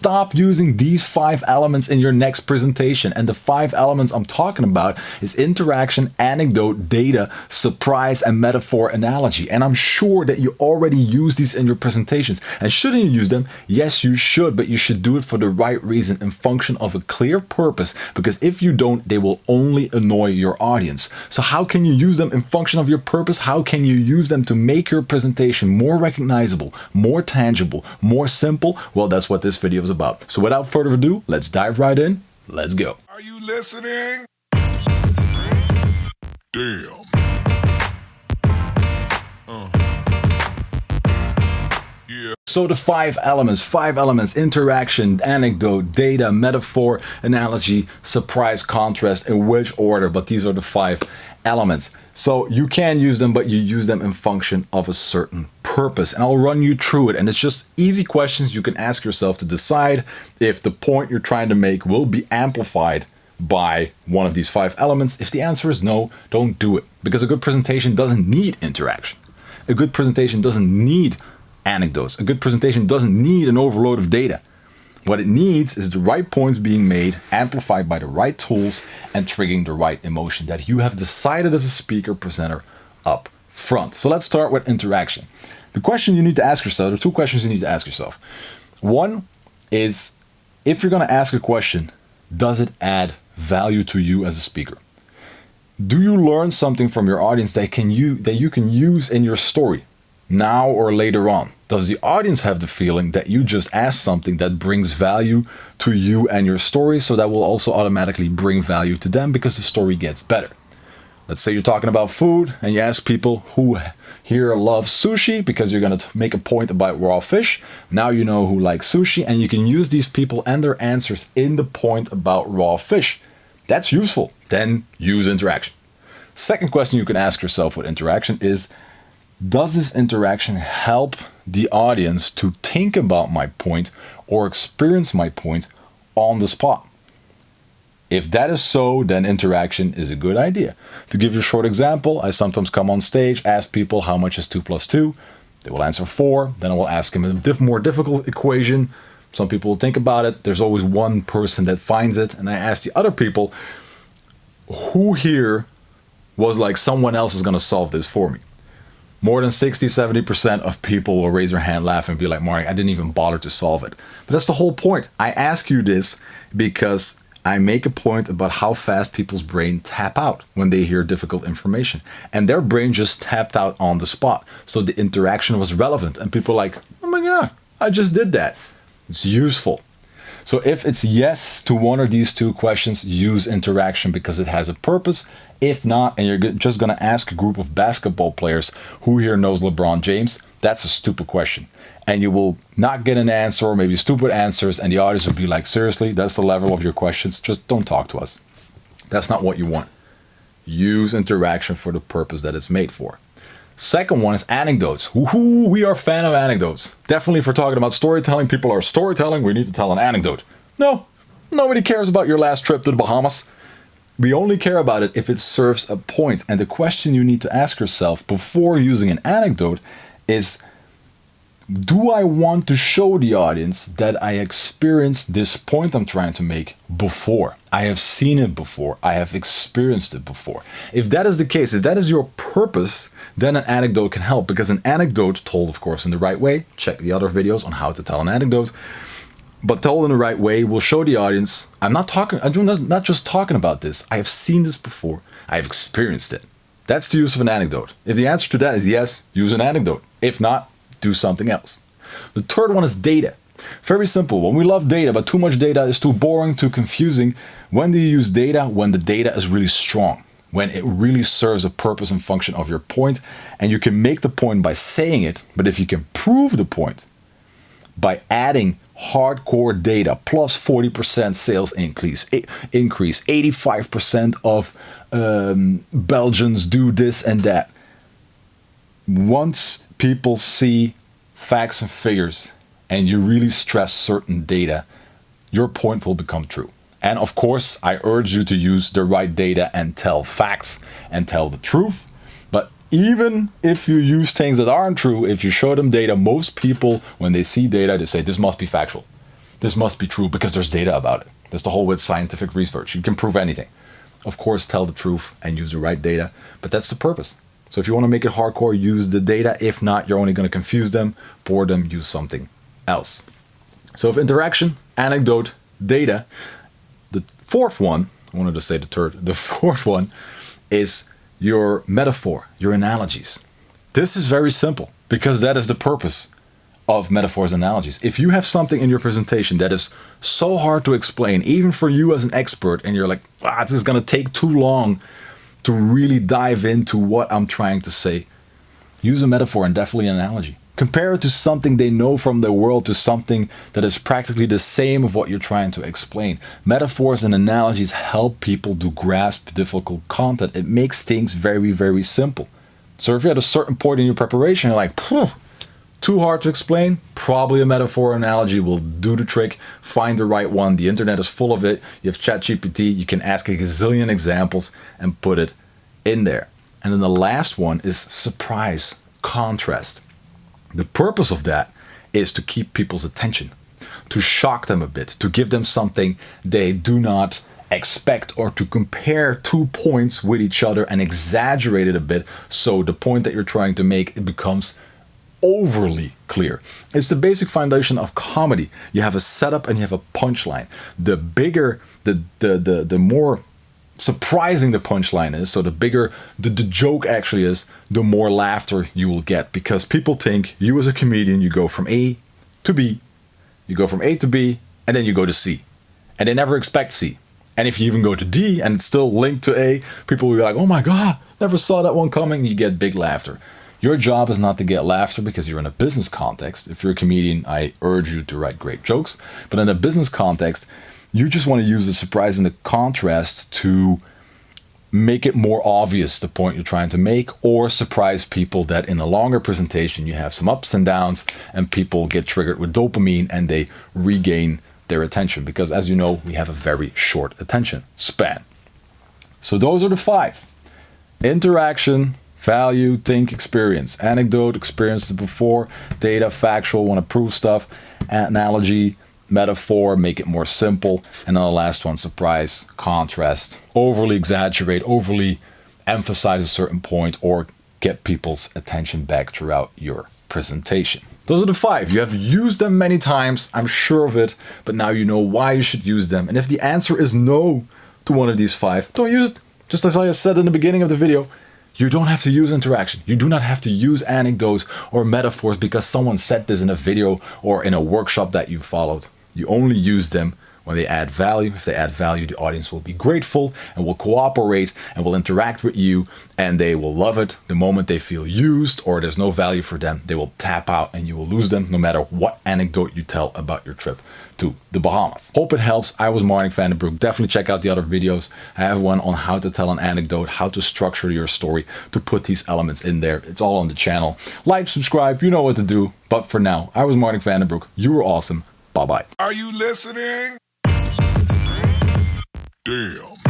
Stop using these 5 elements in your next presentation. And the 5 elements I'm talking about is interaction, anecdote, data, surprise, and metaphor analogy. And I'm sure that you already use these in your presentations. And shouldn't you use them? Yes, you should, but you should do it for the right reason in function of a clear purpose, because if you don't, they will only annoy your audience. So how can you use them in function of your purpose? How can you use them to make your presentation more recognizable, more tangible, more simple? Well, that's what this video is about. So without further ado, let's dive right in. Let's go. Are you listening? Damn. Yeah. So the 5 elements, interaction, anecdote, data, metaphor, analogy, surprise, contrast, in which order, but these are the 5 elements. So you can use them, but you use them in function of a certain purpose. And I'll run you through it. And it's just easy questions you can ask yourself to decide if the point you're trying to make will be amplified by one of these 5 elements. If the answer is no, don't do it. Because a good presentation doesn't need interaction. A good presentation doesn't need anecdotes. A good presentation doesn't need an overload of data. What it needs is the right points being made, amplified by the right tools, and triggering the right emotion that you have decided as a speaker presenter up front. So let's start with interaction. The question you need to ask yourself, there are 2 questions you need to ask yourself. One is, if you're going to ask a question, does it add value to you as a speaker? Do you learn something from your audience that you can use in your story now or later on? Does the audience have the feeling that you just asked something that brings value to you and your story, so that will also automatically bring value to them because the story gets better? Let's say you're talking about food and you ask people who here love sushi because you're going to make a point about raw fish. Now you know who likes sushi, and you can use these people and their answers in the point about raw fish. That's useful. Then use interaction. Second question you can ask yourself with interaction is, does this interaction help the audience to think about my point or experience my point on the spot? If that is so, then interaction is a good idea. To give you a short example, I sometimes come on stage, ask people how much is 2 plus 2. They will answer 4. Then I will ask them a more difficult equation. Some people will think about it. There's always one person that finds it. And I ask the other people, who here was like, someone else is going to solve this for me? More than 60-70% of people will raise their hand, laugh, and be like, Mark, I didn't even bother to solve it. But that's the whole point. I ask you this because I make a point about how fast people's brain tap out when they hear difficult information. And their brain just tapped out on the spot. So the interaction was relevant. And people are like, oh my God, I just did that. It's useful. So if it's yes to one of these 2 questions, use interaction because it has a purpose. If not, and you're just going to ask a group of basketball players, who here knows LeBron James? That's a stupid question. And you will not get an answer, or maybe stupid answers, and the audience will be like, seriously, that's the level of your questions? Just don't talk to us. That's not what you want. Use interaction for the purpose that it's made for. Second one is anecdotes. Woohoo, we are a fan of anecdotes. Definitely, if we're talking about storytelling, people are storytelling, we need to tell an anecdote. No, nobody cares about your last trip to the Bahamas. We only care about it if it serves a point. And the question you need to ask yourself before using an anecdote is, do I want to show the audience that I experienced this point I'm trying to make before? I have seen it before. I have experienced it before. If that is the case, if that is your purpose, then an anecdote can help, because an anecdote told, of course, in the right way, check the other videos on how to tell an anecdote, but told in the right way will show the audience, I'm not just talking about this. I have seen this before. I have experienced it. That's the use of an anecdote. If the answer to that is yes, use an anecdote. If not, do something else. The third one is data. Very simple. When we love data, but too much data is too boring, too confusing. When do you use data? When the data is really strong, when it really serves a purpose and function of your point, and you can make the point by saying it, but if you can prove the point by adding hardcore data, plus 40% sales increase, 85% of Belgians do this and that. Once people see facts and figures and you really stress certain data, your point will become true. And of course, I urge you to use the right data and tell facts and tell the truth. But even if you use things that aren't true, if you show them data, most people, when they see data, they say, this must be factual. this must be true because there's data about it. That's the whole with scientific research. You can prove anything. Of course, tell the truth and use the right data, but that's the purpose. So if you want to make it hardcore, use the data. If not, you're only going to confuse them, bore them, use something else. So if interaction, anecdote, data, the fourth one, I wanted to say the third, the fourth one is your metaphor, your analogies. This is very simple because that is the purpose of metaphors and analogies. If you have something in your presentation that is so hard to explain, even for you as an expert, and you're like, this is going to take too long to really dive into what I'm trying to say, use a metaphor and definitely an analogy. Compare it to something they know from their world, to something that is practically the same of what you're trying to explain. Metaphors and analogies help people to grasp difficult content. It makes things very, very simple. So if you're at a certain point in your preparation, you're like, too hard to explain, probably a metaphor or analogy will do the trick. Find the right one. The internet is full of it. You have ChatGPT. You can ask a gazillion examples and put it in there. And then the last one is surprise, contrast. The purpose of that is to keep people's attention, to shock them a bit, to give them something they do not expect, or to compare 2 points with each other and exaggerate it a bit so the point that you're trying to make, it becomes overly clear. It's the basic foundation of comedy. You have a setup and you have a punchline. The bigger, the more surprising the punchline is, so the bigger the joke actually is, the more laughter you will get, because people think you as a comedian, you go from A to B, you go from A to B, and then you go to C, and they never expect C. And if you even go to D and it's still linked to A, people will be like, oh my God, never saw that one coming. You get big laughter. Your job is not to get laughter because you're in a business context. If you're a comedian, I urge you to write great jokes. But in a business context, you just want to use the surprise and the contrast to make it more obvious the point you're trying to make, or surprise people that in a longer presentation you have some ups and downs and people get triggered with dopamine and they regain their attention, because as you know, we have a very short attention span. So those are the 5. Interaction, value, think, experience. Anecdote, experienced it before. Data, factual, want to prove stuff. Analogy, metaphor, make it more simple. And then the last one, surprise, contrast, overly exaggerate, overly emphasize a certain point, or get people's attention back throughout your presentation. Those are the 5. You have used them many times, I'm sure of it, but now you know why you should use them. And if the answer is no to one of these 5, don't use it. Just as I said in the beginning of the video, you don't have to use interaction. You do not have to use anecdotes or metaphors because someone said this in a video or in a workshop that you followed. You only use them when they add value. If they add value, the audience will be grateful and will cooperate and will interact with you, and they will love it. The moment they feel used or there's no value for them, they will tap out and you will lose them, no matter what anecdote you tell about your trip to the Bahamas. Hope it helps. I was Marnik van den Broek. Definitely check out the other videos. I have one on how to tell an anecdote, how to structure your story, to put these elements in there. It's all on the channel. Like, subscribe, you know what to do. But for now, I was Marnik van den Broek. You were awesome. Bye-bye. Are you listening? Damn.